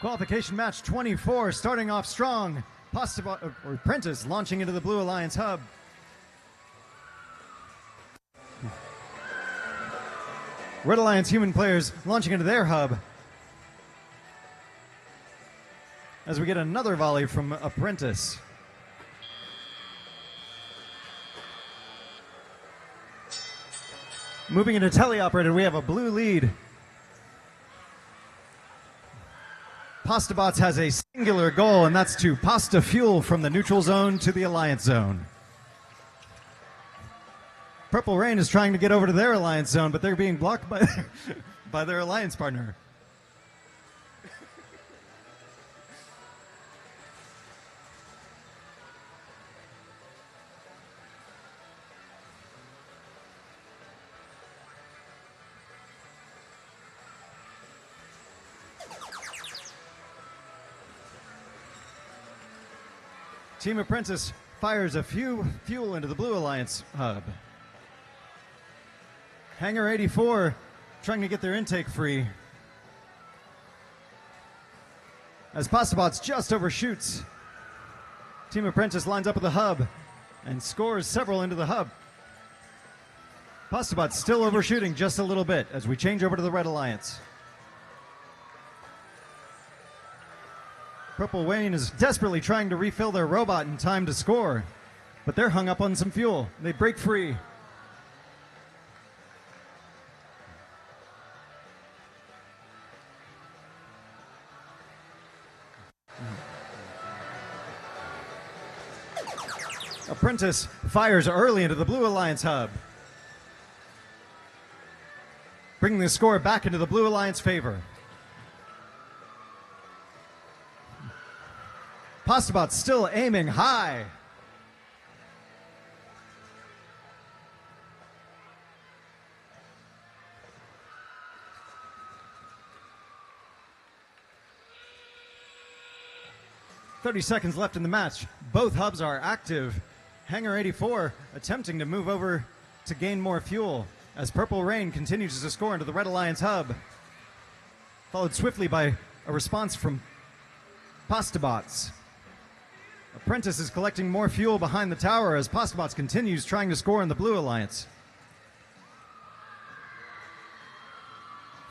Qualification match 24, starting off strong. Prentice launching into the Blue Alliance hub. Red Alliance human players launching into their hub. As we get another volley from Apprentice. Moving into teleoperated, we have a blue lead. PastaBots has a singular goal, and that's to pasta fuel from the neutral zone to the Alliance zone. Purple Rain is trying to get over to their Alliance zone, but they're being blocked by their Alliance partner. Team Apprentice fires a few fuel into the Blue Alliance hub. Hangar 84 trying to get their intake free. As PastaBots just overshoots. Team Apprentice lines up at the hub and scores several into the hub. PastaBots still overshooting just a little bit as we change over to the Red Alliance. Purple Wayne is desperately trying to refill their robot in time to score, but they're hung up on some fuel. They break free. Apprentice fires early into the Blue Alliance hub, bringing the score back into the Blue Alliance favor. PastaBots still aiming high. "30 seconds left in the match. Both hubs are active. Hangar 84 attempting to move over to gain more fuel as Purple Rain continues to score into the Red Alliance hub. Followed swiftly by a response from PastaBots. Apprentice is collecting more fuel behind the tower as PastaBots continues trying to score in the Blue Alliance.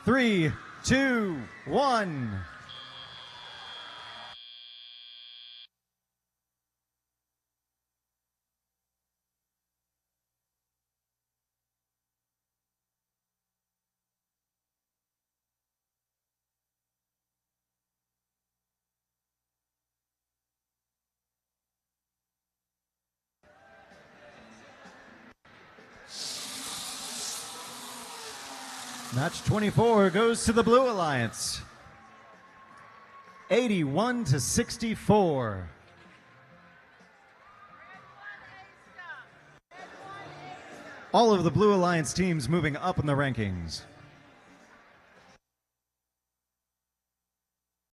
3, 2, 1. Match 24 goes to the Blue Alliance. 81-64. All of the Blue Alliance teams moving up in the rankings.